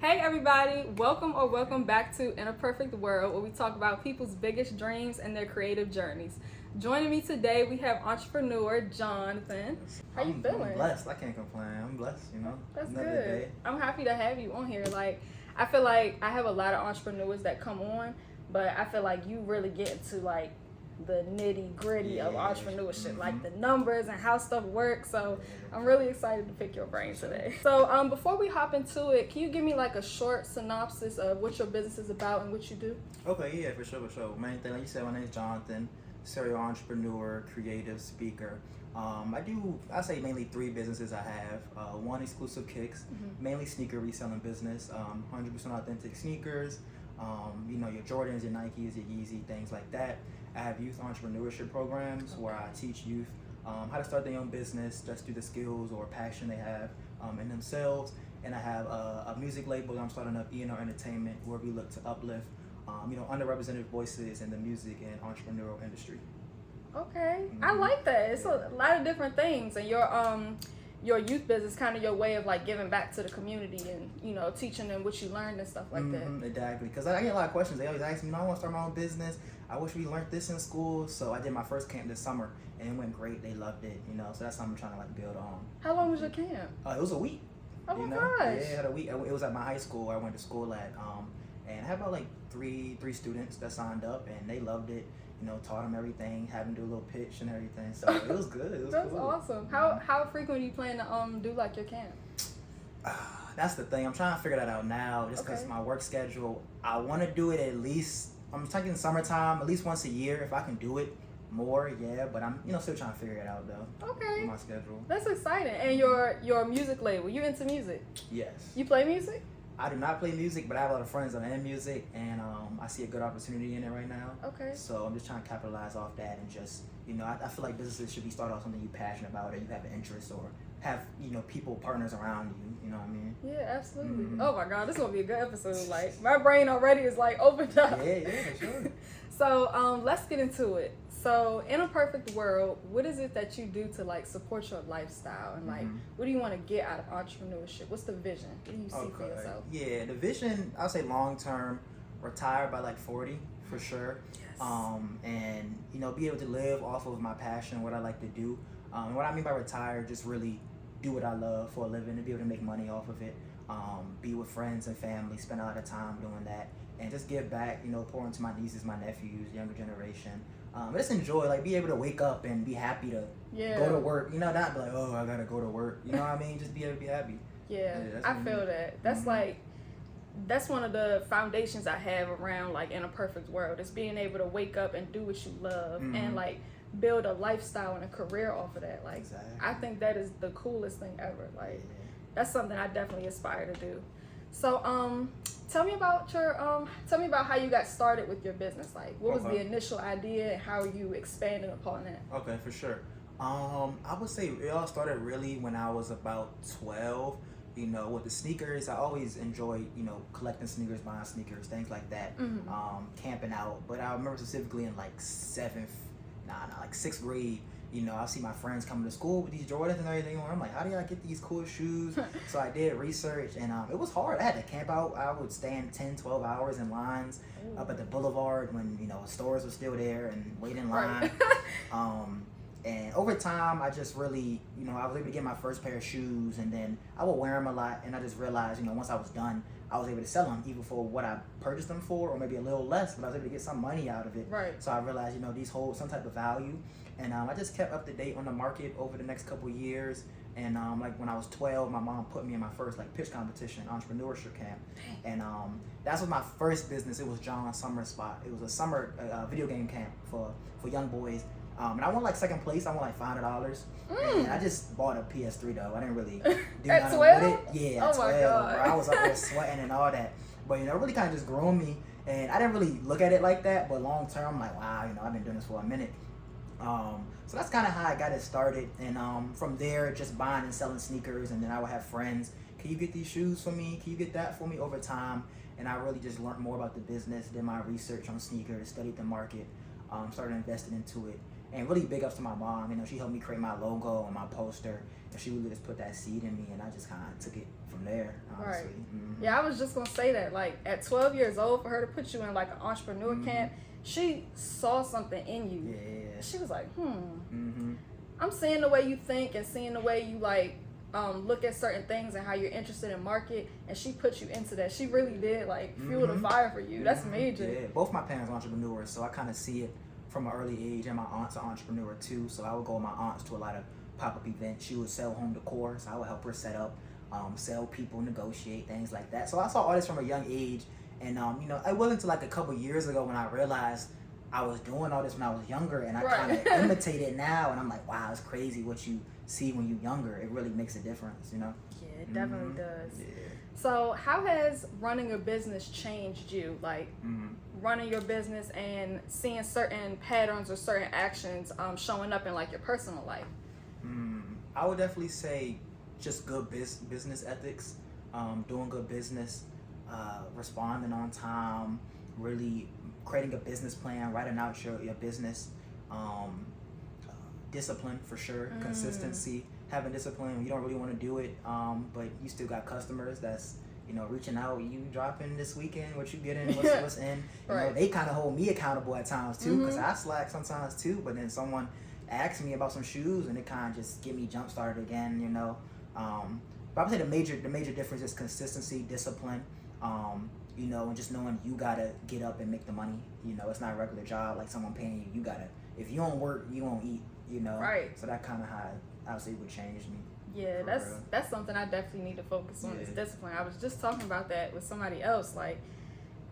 Hey everybody, welcome back to In a Perfect World, where we talk about people's biggest dreams and their creative journeys. Joining me today, we have entrepreneur Johnathan. How you feeling? I'm blessed. I can't complain. I'm blessed, That's Another good. day. I'm happy to have you on here. I feel like I have a lot of entrepreneurs that come on, but I feel like you really get into the nitty gritty of entrepreneurship, like the numbers and how stuff works. So I'm really excited to pick your brain today. So before we hop into it, can you give me a short synopsis of what your business is about and what you do? Okay, yeah, for sure. Main thing, like you said, my name is Jonathan, serial entrepreneur, creative speaker. I say mainly three businesses I have. One, Exclusive Kicks, mainly sneaker reselling business, 100% authentic sneakers. Your Jordans, your Nikes, your Yeezy, things like that. I have youth entrepreneurship programs where I teach youth how to start their own business just through the skills or passion they have in themselves. And I have a music label I'm starting up, E&R Entertainment, where we look to uplift underrepresented voices in the music and entrepreneurial industry. Okay, I like that. It's a lot of different things, and your youth business kind of your way of giving back to the community and teaching them what you learned and stuff like that. Exactly, because I get a lot of questions. They always ask me, I want to start my own business. I wish we learned this in school. So I did my first camp this summer, and it went great. They loved it, so that's something I'm trying to build on. How long was your camp? It was a week. Oh my gosh! Yeah, I had a week. It was at my high school I went to school at, and I had about three students that signed up, and they loved it. Taught them everything, having to do a little pitch and everything. So it was good. It was That's cool. awesome. How frequent do you plan to do your camp? That's the thing. I'm trying to figure that out now, just because my work schedule. I want to do it at least. I'm talking summertime, at least once a year if I can do it. More, yeah, but I'm still trying to figure it out though. Okay. My schedule. That's exciting. And your music label, you into music? Yes. You play music? I do not play music, but I have a lot of friends that are in music, and I see a good opportunity in it right now. Okay. So I'm just trying to capitalize off that, and just I feel like businesses should be started off something you're passionate about, or you have an interest, or have people, partners around you. You know what I mean? Yeah, absolutely. Oh my God, this is gonna be a good episode. My brain already is opened up. Yeah, for sure. So let's get into it. So in a perfect world, what is it that you do to support your lifestyle, and what do you want to get out of entrepreneurship? What's the vision? What do you see for yourself? Yeah, the vision, I'll say long term, retire by 40 for sure. Yes. And be able to live off of my passion, what I like to do. And what I mean by retire, just really do what I love for a living and be able to make money off of it. Be with friends and family, spend a lot of time doing that, and just give back, pour into my nieces, my nephews, younger generation. Just enjoy, be able to wake up and be happy to go to work, not be like, oh, I gotta go to work, you know what I mean? Just be able to be happy. Yeah, I feel that. That's that's one of the foundations I have around In a Perfect World, is being able to wake up and do what you love and build a lifestyle and a career off of that. Exactly. I think that is the coolest thing ever. That's something I definitely aspire to do. So tell me about how you got started with your business. What was the initial idea and how you expanded upon that? Okay, for sure. I would say it all started really when I was about 12. With the sneakers, I always enjoyed, collecting sneakers, buying sneakers, things like that. Camping out. But I remember specifically in sixth grade, I see my friends coming to school with these Jordans and everything. I'm like, how do y'all get these cool shoes? So I did research, and it was hard. I had to camp out. I would stand 10, 12 hours in lines up at the boulevard when, stores were still there, and wait in line. And over time, I just really, I was able to get my first pair of shoes, and then I would wear them a lot, and I just realized, once I was done, I was able to sell them either for what I purchased them for, or maybe a little less, but I was able to get some money out of it. Right. So I realized, these hold some type of value, and I just kept up to date on the market over the next couple of years. And when I was 12, my mom put me in my first pitch competition, entrepreneurship camp, and that was my first business. It was John's Summer Spot. It was a summer video game camp for young boys. And I won second place. I won $500. And I just bought a PS3 though. I didn't really do nothing with it. Yeah, at 12. My God. I was up there sweating and all that. But it really kind of just grew on me. And I didn't really look at it like that. But long term, I'm like, wow, I've been doing this for a minute. So that's kind of how I got it started. And from there, just buying and selling sneakers. And then I would have friends. Can you get these shoes for me? Can you get that for me? Over time. And I really just learned more about the business, did my research on sneakers, studied the market, started investing into it. And really big ups to my mom. You know, she helped me create my logo and my poster, and she really just put that seed in me, and I just kind of took it from there, honestly. Right. Mm-hmm. Yeah, I was just gonna say that. Like at 12 years old, for her to put you in like an entrepreneur camp, she saw something in you. Yeah. She was like, Mm-hmm. I'm seeing the way you think and seeing the way you like look at certain things and how you're interested in market, and she put you into that. She really did like fuel the fire for you. That's major. Yeah, both my parents are entrepreneurs, so I kind of see it from an early age, and my aunt's an entrepreneur too, so I would go with my aunts to a lot of pop-up events. She would sell home decor, so I would help her set up, sell people, negotiate, things like that. So I saw all this from a young age, and you know, it wasn't until like a couple years ago when I realized I was doing all this when I was younger, and I kind of imitate it now, and I'm like, wow, it's crazy what you see when you're younger. It really makes a difference, you know? Yeah, it definitely does. Yeah. So how has running a business changed you? Like running your business and seeing certain patterns or certain actions showing up in like your personal life? I would definitely say just good business ethics, doing good business, responding on time, really creating a business plan, writing out your business, discipline for sure, consistency, having discipline when you don't really want to do it, but you still got customers that's, you know, reaching out, you dropping this weekend, what you getting, what's in. You know, they kind of hold me accountable at times too, because I slack sometimes too, but then someone asks me about some shoes and it kind of just get me jump started again, you know. But I would say the major difference is consistency, discipline, you know, and just knowing you gotta get up and make the money. You know, it's not a regular job like someone paying you. You gotta, if you don't work, you won't eat, you know. Right. So that kind of how I would say would change me. Yeah, that's something I definitely need to focus on is discipline. I was just talking about that with somebody else. Like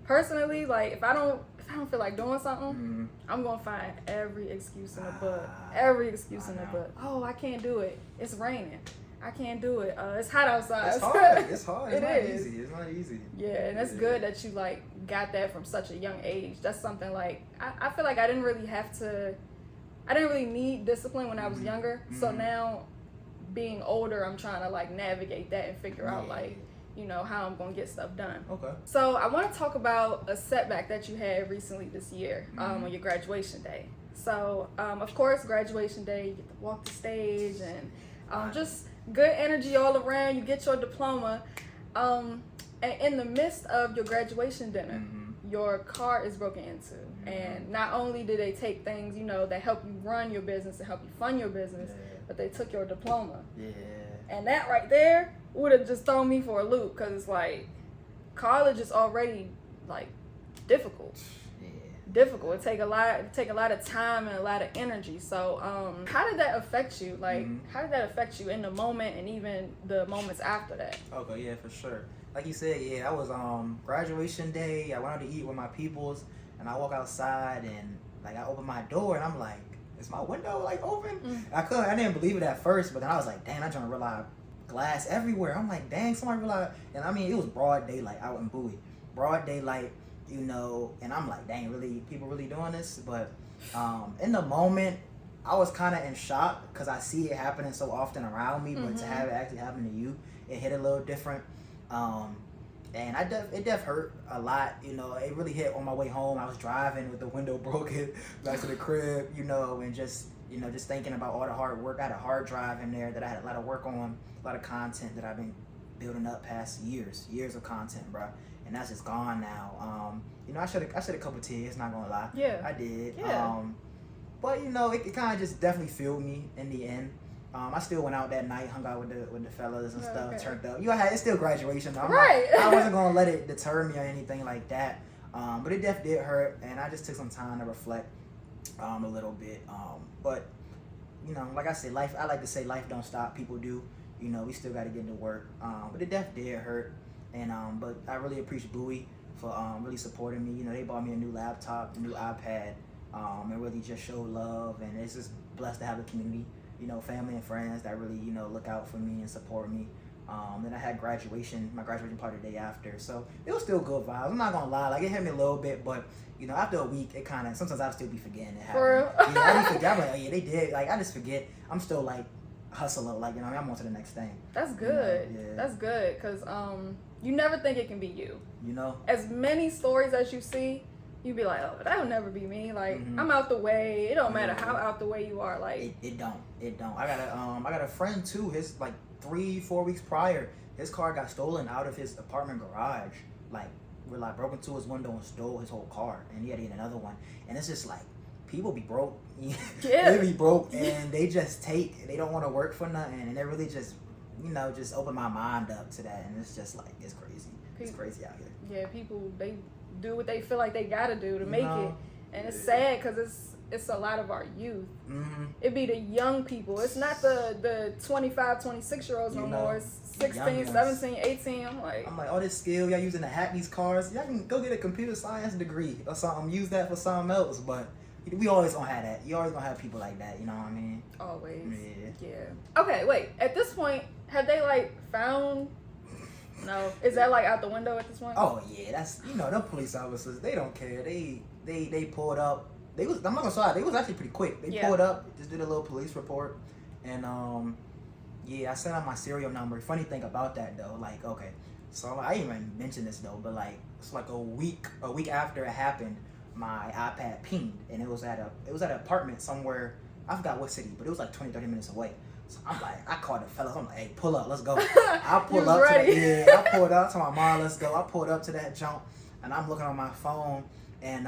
personally, like if I don't feel like doing something, I'm gonna find every excuse in the book. Every excuse in the book. Oh, I can't do it. It's raining. I can't do it. It's hot outside. It's hard. It's hard. It's It not is. easy. It's not easy. Yeah, and it's good that you like got that from such a young age. That's something like I feel like I didn't really need discipline when I was younger. So now being older, I'm trying to like navigate that and figure out like, you know, how I'm gonna get stuff done. Okay. So I want to talk about a setback that you had recently this year on your graduation day. So of course, graduation day, you get to walk the stage and just good energy all around. You get your diploma, and in the midst of your graduation dinner, your car is broken into. And not only did they take things, you know, that help you run your business and help you fund your business, but they took your diploma. Yeah. And that right there would have just thrown me for a loop, because it's like college is already like difficult. Difficult. It take a lot of time and a lot of energy. So how did that affect you? Like how did that affect you in the moment and even the moments after that? Okay, yeah, for sure. Like you said, I was graduation day. I went out to eat with my peoples, and I walk outside and like I open my door and I'm like, is my window like open? I didn't believe it at first, but then I was like, dang, I'm trying to realize glass everywhere. I'm like, dang, somebody realized. And I mean, it was broad daylight out in Bowie, broad daylight, you know. And I'm like, dang, really, people really doing this? But in the moment, I was kind of in shock because I see it happening so often around me, but to have it actually happen to you, it hit a little different. And it def hurt a lot, you know. It really hit on my way home. I was driving with the window broken back to the crib, you know, and just thinking about all the hard work. I had a hard drive in there that I had a lot of work on, a lot of content that I've been building up past years of content, bro. And that's just gone now. You know, I shed a couple tears, not gonna lie. Yeah. I did. Yeah. But you know, it kind of just definitely fueled me in the end. I still went out that night, hung out with the fellas and stuff, turned up. It's still graduation though. I wasn't gonna let it deter me or anything like that. But it definitely did hurt, and I just took some time to reflect a little bit. But you know, like I said, I like to say life don't stop. People do. You know, we still got to get into work. But it definitely did hurt. And but I really appreciate Bowie for really supporting me. You know, they bought me a new laptop, a new iPad, and really just showed love. And it's just blessed to have a community, you know, family and friends that really, you know, look out for me and support me. Then I had my graduation party the day after. So it was still good vibes. I'm not gonna lie, like it hit me a little bit, but you know, after a week, it kind of, sometimes I'll still be forgetting it happened. Yeah, I be forgetting. I'm like, oh yeah, they did. Like I just forget. I'm still like hustling, like, you know, I'm on to the next thing. That's good. You know? Yeah. That's good, because you never think it can be you. You know? As many stories as you see, you'd be like, oh, that'll never be me. Like, Mm-hmm. I'm out the way. It don't matter how out the way you are. Like, it don't. I got a friend too. His like 3-4 weeks prior, his car got stolen out of his apartment garage. Like, broke into his window and stole his whole car, and he had to get another one. And it's just like, people be broke. Yeah. They be broke, and they just they don't want to work for nothing, and they really just, just open my mind up to that. And it's just like, it's crazy. It's crazy out here. Yeah, people, they do what they feel like they gotta do to make it, and it's Yeah. sad because it's a lot of our youth. Mm-hmm. It be the young people. It's not the 25, 26-year-olds no more. It's 16, young 17, 18. I'm like, all this skill y'all using to hack these cars, y'all can go get a computer science degree or something, use that for something else. But we always gonna have that. You always gonna have people like that, you know what I mean? always. Yeah. Okay, wait. At this point, have they like found? No, is that like out the window at this point? Oh yeah, that's them police officers, they don't care. They pulled up. I'm not gonna lie, they was actually pretty quick. They pulled up, just did a little police report, and I sent out my serial number. Funny thing about that though, like, okay, so I didn't even mention this though, but like it's like a week after it happened, my iPad pinged, and it was at an apartment somewhere. I forgot what city, but it was like 20-30 minutes away. So I'm like, I called the fellas. I'm like, hey, pull up, let's go. I pulled up ready. I pulled up to my mom, let's go. I pulled up to that jump, and I'm looking on my phone, and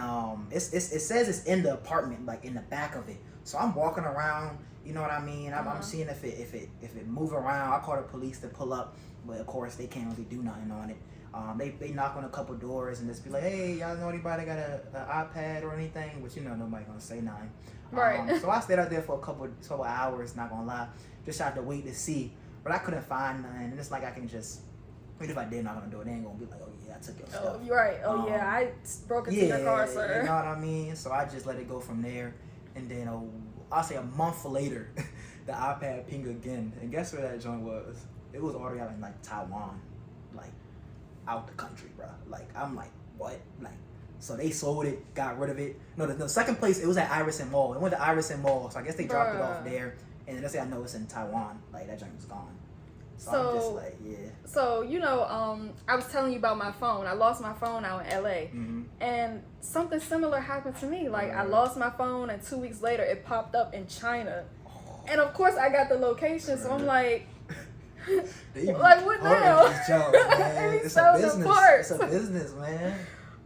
it says it's in the apartment, like in the back of it. So I'm walking around, you know what I mean? I'm seeing if it move around. I call the police to pull up, but of course they can't really do nothing on it. They knock on a couple doors and just be like, hey, y'all know anybody got an iPad or anything? Which nobody gonna say nothing. Right. So I stayed out there for a couple hours, not gonna lie, just had to wait to see. But I couldn't find none, and it's like I can just, even if I did knock on the door, they ain't gonna be like, oh yeah, I took your stuff. Oh, you're right. Oh yeah, I broke into your car, sir. You know what I mean? So I just let it go from there, and then I'll say a month later, the iPad ping again, and guess where that joint was? It was already out in like Taiwan, like out the country, bro. Like I'm like, what? Like, so they sold it, got rid of it. No, the second place, it was at Iverson Mall. It went to Iverson Mall, so I guess they dropped it off there. And then let's say I know it's in Taiwan, like that joint was gone. So I'm just like, yeah. So I was telling you about my phone. I lost my phone out in LA, and something similar happened to me. Like I lost my phone, and 2 weeks later it popped up in China, and of course I got the location. So I'm like, like what now? It's a business. It's a business, man.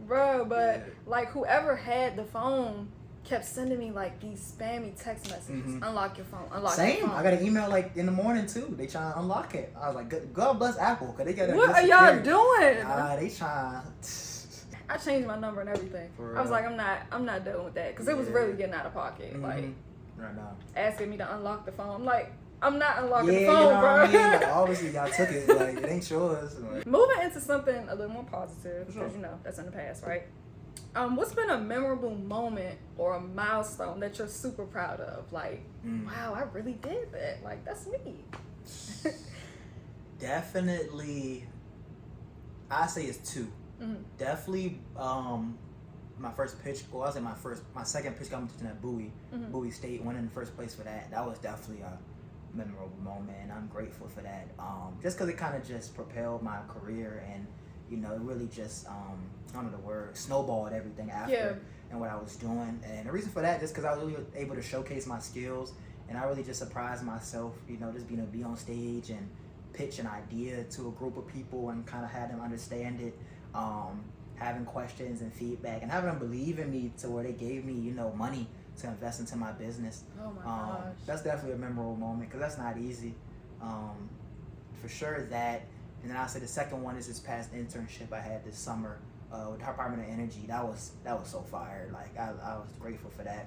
Bro, but like whoever had the phone kept sending me like these spammy text messages. Unlock your phone. Unlock your phone. I got an email like in the morning too. They trying to unlock it. I was like, God bless Apple, cause they got. What are y'all doing? They trying. I changed my number and everything. I was like, I'm not dealing with that, cause it was really getting out of pocket. Like right now, asking me to unlock the phone. I'm like, I'm not unlocking the you phone, know bro. what I mean? Like, obviously, y'all took it. Like, it ain't yours. Like, moving into something a little more positive, because sure. that's in the past, right? What's been a memorable moment or a milestone that you're super proud of? Like, wow, I really did that. Like, that's me. Definitely, I say it's two. Definitely, my first pitch, or I say my second pitch competition at Bowie State, winning in first place for that. That was definitely a memorable moment, and I'm grateful for that. Just because it kind of just propelled my career, and it really just I don't know the word, snowballed everything after and what I was doing. And the reason for that, just because I was really able to showcase my skills, and I really just surprised myself, just being able to be on stage and pitch an idea to a group of people and kind of have them understand it, having questions and feedback, and having them believe in me to where they gave me, money to invest into my business. Oh my gosh. That's definitely a memorable moment, because that's not easy. For sure that. And then I'll say the second one is this past internship I had this summer with the Department of Energy. That was so fire. Like I was grateful for that.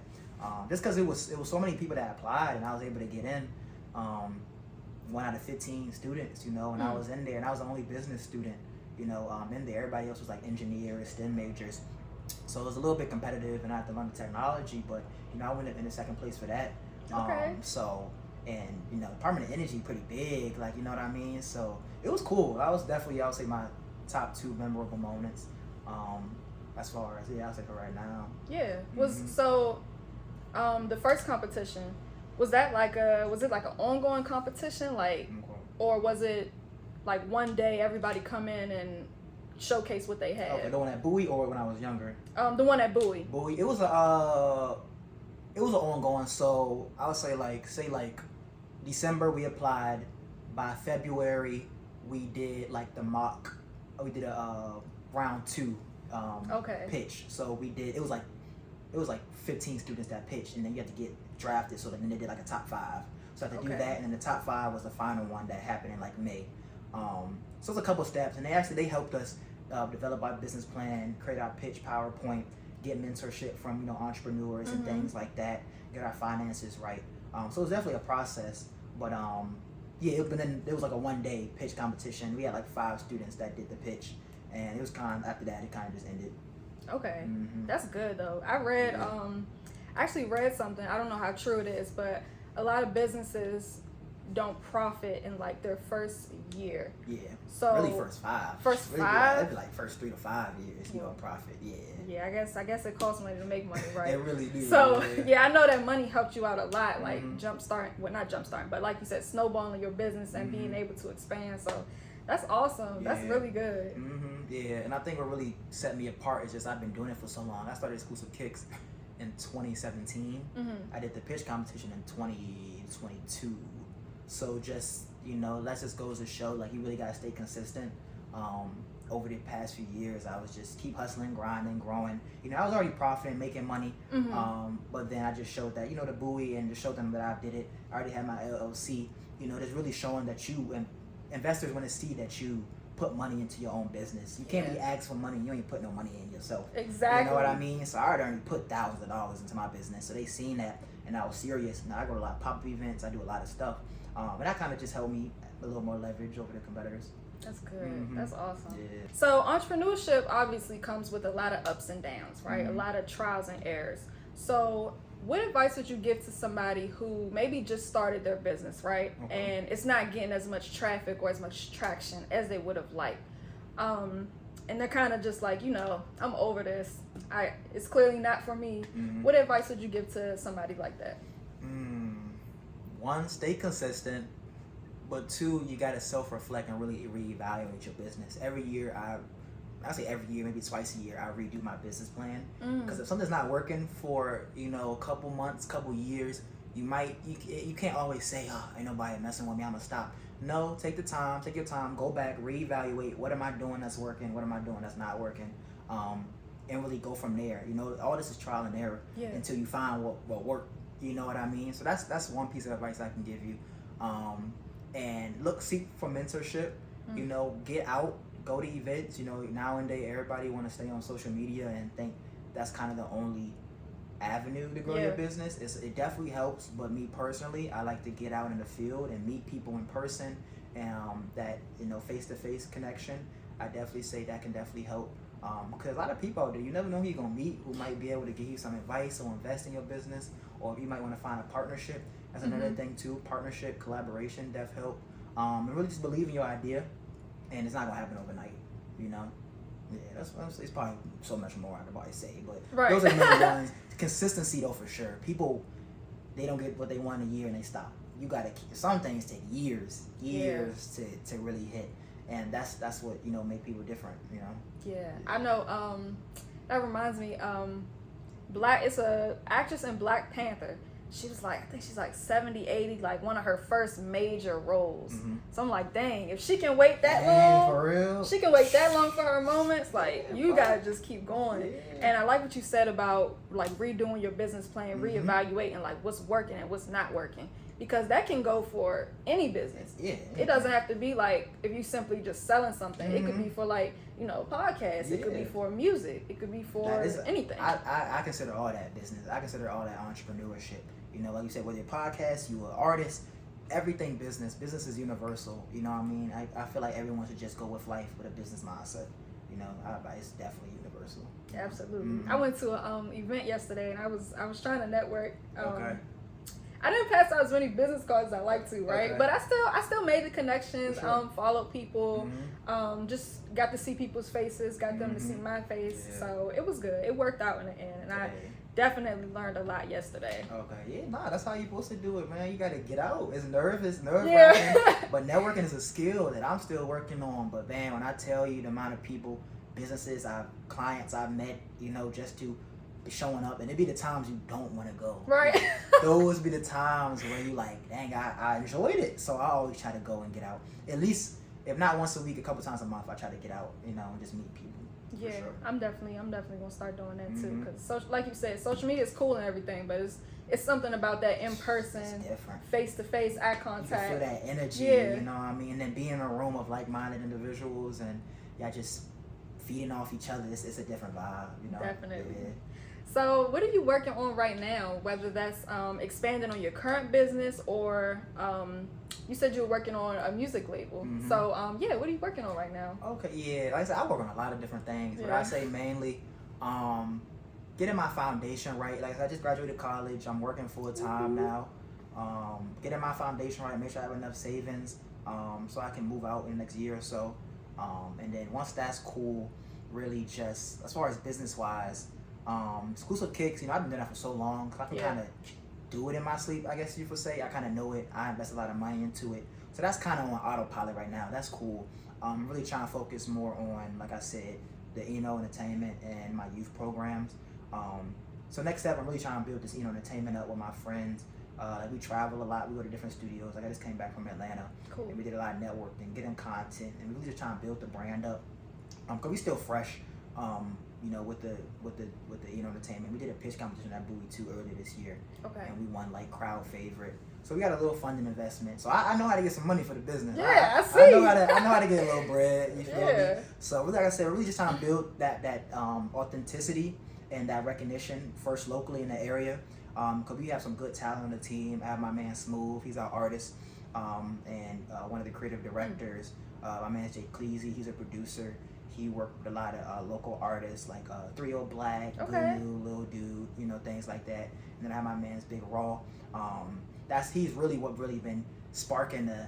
Just because it was so many people that applied, and I was able to get in. 1 out of 15 students, and I was in there, and I was the only business student, in there. Everybody else was like engineers, STEM majors. So it was a little bit competitive, and I had to learn the technology, but I went in the second place for that. Okay. And Department of Energy pretty big, like, you know what I mean? So it was cool. That was definitely, I would say, my top 2 memorable moments. As far as I'll say for right now. Yeah. So the first competition, was it like an ongoing competition, like, or was it like one day everybody come in and showcase what they had. Okay, the one at Bowie or when I was younger? The one at Bowie. Bowie. It was an ongoing. So I would say like December we applied. By February we did like the mock. We did a round 2 pitch. So we did. It was like 15 students that pitched, and then you had to get drafted. So then they did like a top 5. So I had to do that, and then the top 5 was the final one that happened in like May. So it's a couple steps, and they helped us develop our business plan, create our pitch PowerPoint, get mentorship from entrepreneurs and things like that, get our finances right. So it was definitely a process, but but then there was like a 1-day pitch competition. We had like 5 students that did the pitch, and it was after that it kind of just ended. Okay, that's good though. I read, I actually read something. I don't know how true it is, but a lot of businesses don't profit in like their first year. Yeah. So really first 5. First really 5. It'd be like first 3 to 5 years you don't profit. Yeah. Yeah, I guess it costs money to make money, right? It really do. So yeah, I know that money helped you out a lot, like not jumpstarting, but like you said, snowballing your business and being able to expand. So that's awesome. That's really good. Yeah, and I think what really set me apart is just I've been doing it for so long. I started Exclusive Kicks in 2017. I did the pitch competition in 2022. So just, that just goes to show, like, you really got to stay consistent. Over the past few years, I was just keep hustling, grinding, growing. I was already profiting, making money. But then I just showed that, the buoy, and just showed them that I did it. I already had my LLC. Just really showing that investors want to see that you put money into your own business. You can't be asked for money. You ain't put no money in yourself. Exactly. You know what I mean? So I already put thousands of dollars into my business. So they seen that, and I was serious. Now I go to a lot of pop-up events. I do a lot of stuff. And that kind of just helped me a little more leverage over the competitors. That's good. That's awesome. Yeah. So entrepreneurship obviously comes with a lot of ups and downs, right? A lot of trials and errors. So what advice would you give to somebody who maybe just started their business, right? And it's not getting as much traffic or as much traction as they would have liked. And they're kind of just like, I'm over this. It's clearly not for me. What advice would you give to somebody like that? 1, stay consistent. But 2, you got to self-reflect and really reevaluate your business. Every year, I say every year, maybe twice a year, I redo my business plan. Because if something's not working for, a couple months, couple years, you can't always say, ain't nobody messing with me, I'm going to stop. No, take your time, go back, reevaluate, what am I doing that's working, what am I doing that's not working, and really go from there. All this is trial and error until you find what worked. You know what I mean? So that's one piece of advice I can give you. And seek for mentorship. Get out, go to events. Nowadays everybody want to stay on social media and think that's kind of the only avenue to grow your business. It definitely helps, but me personally, I like to get out in the field and meet people in person, and that face-to-face connection. I definitely say that can definitely help. Because a lot of people out there, you never know who you're gonna meet who might be able to give you some advice or invest in your business, or you might want to find a partnership. That's another thing too. Partnership, collaboration, def help. And really just believe in your idea, and it's not gonna happen overnight. Yeah, it's probably so much more I could probably say, but those are the main ones. Consistency though, for sure. People, they don't get what they want in a year and they stop. You gotta some things take years to really hit, and that's what make people different. Yeah, I know. That reminds me. It's a actress in Black Panther. She was like, I think she's like 70, 80, like one of her first major roles. So I'm like, dang, if she can wait that long, for real? She can wait that long for her moments, like, you gotta just keep going. And I like what you said about like redoing your business plan, reevaluating like what's working and what's not working. Because that can go for any business. Yeah. It doesn't have to be like if you simply just selling something. It could be for like, podcasts. It could be for music. It could be for anything. I consider all that business. I consider all that entrepreneurship. Like you said, whether you're a podcast, you're an artist, everything business. Business is universal. You know what I mean? I feel like everyone should just go with life with a business mindset. It's definitely universal. Absolutely. I went to an event yesterday, and I was trying to network. Okay. I didn't pass out as many business cards as I like to, right? Okay. But I still made the connections, followed people, just got to see people's faces, got them to see my face. Yeah. So it was good. It worked out in the end, and definitely learned a lot yesterday. Okay, yeah, nah, that's how you're supposed to do it, man. You gotta get out. It's nerve-wracking, but networking is a skill that I'm still working on. But man, when I tell you the amount of people, businesses, clients I've met, just to be showing up, and it be the times you don't want to go. Right. Those be the times where you like, dang, I enjoyed it. So I always try to go and get out. At least, if not once a week, a couple times a month, I try to get out, and just meet people. Yeah, sure. I'm definitely gonna start doing that too. Because like you said, social media is cool and everything, but it's something about that in person, face to face, eye contact. You can feel that energy. You know what I mean? And then being in a room of like-minded individuals and y'all just feeding off each other. It's a different vibe. Definitely. Yeah. So, what are you working on right now? Whether that's expanding on your current business or you said you were working on a music label. So, what are you working on right now? Okay, yeah. Like I said, I work on a lot of different things, but I say mainly getting my foundation right. Like I just graduated college. I'm working full time now. Getting my foundation right, make sure I have enough savings so I can move out in the next year or so. And then once that's cool, really just as far as business-wise, exclusive kicks, I've been doing that for so long because I can kind of do it in my sleep, I guess you could say. I kind of know it. I invest a lot of money into it. So that's kind of on autopilot right now. That's cool. I'm really trying to focus more on, like I said, the entertainment and my youth programs. So next step, I'm really trying to build this entertainment up with my friends. We travel a lot. We go to different studios. Like I just came back from Atlanta. Cool. And we did a lot of networking, getting content, and we really just trying to build the brand up. Cause we still fresh. With the entertainment. We did a pitch competition at Bowie 2 earlier this year. Okay. And we won like crowd favorite. So we got a little funding investment. So I know how to get some money for the business. Yeah, I see. I know how to get a little bread. You feel me? So like I said, we're really just trying to build that authenticity and that recognition first locally in the area. Cause we have some good talent on the team. I have my man Smooth. He's our artist. And one of the creative directors. My man Jay Cleasy. He's a producer. He worked with a lot of local artists like 3-0 Black, Blue, Lil Dude, things like that. And then I have my man's Big Raw. He's really what really been sparking the,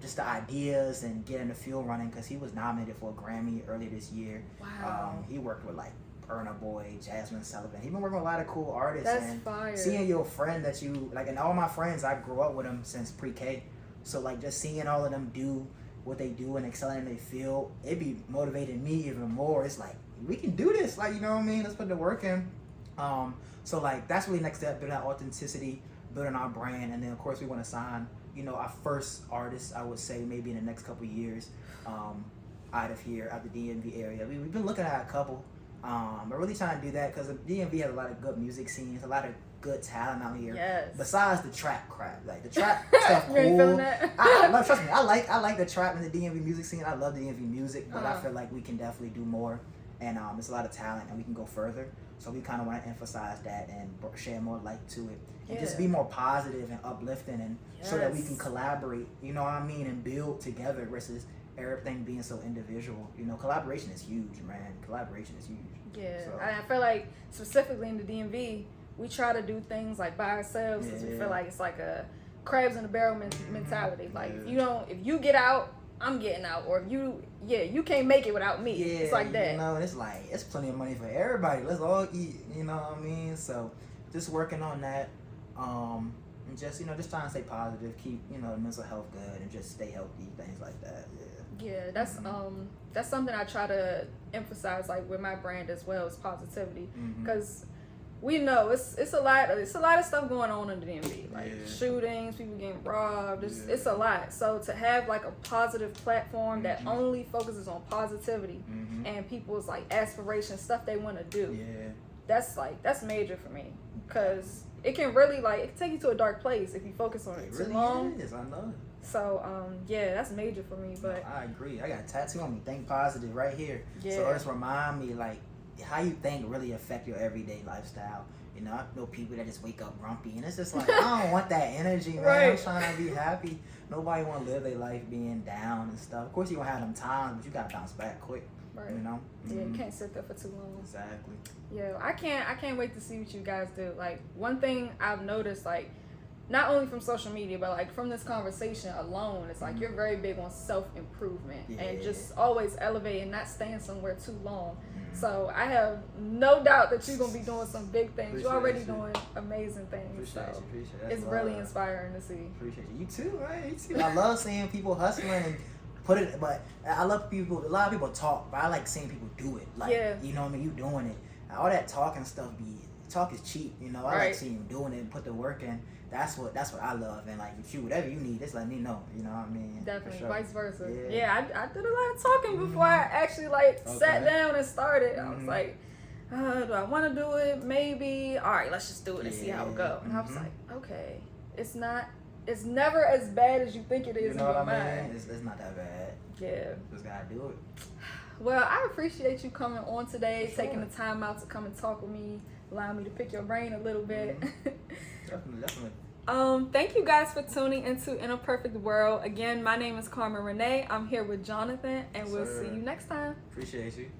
just the ideas and getting the fuel running because he was nominated for a Grammy earlier this year. Wow. He worked with like Burna Boy, Jasmine Sullivan. He's been working with a lot of cool artists. That's fire. Seeing your friend that you, like, and all my friends, I grew up with them since pre-K. So like just seeing all of them do what they do and excelling in their field, it be motivating me even more. It's like, we can do this, like, you know what I mean? Let's put the work in. So like, that's really next step, building that authenticity, building our brand, and then of course we want to sign, our first artist, I would say maybe in the next couple of years, out of here, out the DMV area. We've been looking at a couple, but really trying to do that because the DMV has a lot of good music scenes, a lot of good talent out here. Yes. Besides the trap crap, like the trap stuff cool. You ain't feeling that? Trust me, I like the trap and the DMV music scene. I love the DMV music, but I feel like we can definitely do more, and there's a lot of talent, and we can go further. So we kind of want to emphasize that and share more light to it, and just be more positive and uplifting, and so that we can collaborate. You know what I mean, and build together versus everything being so individual. Collaboration is huge, man. Collaboration is huge. Yeah, so. I feel like specifically in the DMV, we try to do things like by ourselves because we feel like it's like a crabs in a barrel mentality. Like if you get out, I'm getting out, or if you can't make it without me. It's like that. It's like it's plenty of money for everybody. Let's all eat. You know what I mean? So just working on that, and just just trying to stay positive, keep mental health good, and just stay healthy, things like that. Yeah, that's something I try to emphasize, like with my brand as well, is positivity, because we know it's a lot of stuff going on in the DMV, like shootings, people getting robbed. It's a lot. So to have like a positive platform that only focuses on positivity and people's like aspirations, stuff they want to do, that's major for me, because it can really it can take you to a dark place if you focus on it too long. It is, I know. So that's major for me. But I agree. I got a tattoo on me, think positive, right here. Yeah. So just remind me like how you think really affect your everyday lifestyle. I know people that just wake up grumpy, and it's just like, I don't want that energy, man. Right. I'm trying to be happy. Nobody want to live their life being down and stuff. Of course, you gonna have them times, but you gotta bounce back quick. Right. Yeah, you can't sit there for too long. Exactly. Yeah, I can't wait to see what you guys do. Like, one thing I've noticed, like, not only from social media, but like from this conversation alone, it's like you're very big on self-improvement and just always elevating, not staying somewhere too long. So I have no doubt that you're going to be doing some big things. You're already doing amazing things. Appreciate you. It's really inspiring to see. Appreciate you. You too, right? You too. I love seeing people hustling and put it, but I love people, a lot of people talk, but I like seeing people do it. Like, you know what I mean? You doing it. All that talking stuff talk is cheap, you know. I like seeing you doing it and put the work in. That's what I love. And like, if you whatever you need, just let me know. You know what I mean? Definitely, sure. Vice versa. Yeah, I did a lot of talking before I actually sat down and started. I was like, do I want to do it? Maybe. All right, let's just do it and see how it goes. And I was like, okay, it's never as bad as you think it is in your mind. It's not that bad. Yeah. Just gotta do it. Well, I appreciate you coming on today, taking the time out to come and talk with me, allowing me to pick your brain a little bit. Definitely. Thank you guys for tuning into In a Perfect World. Again, my name is Carmen Renee. I'm here with Jonathan, and we'll see you next time. Appreciate you.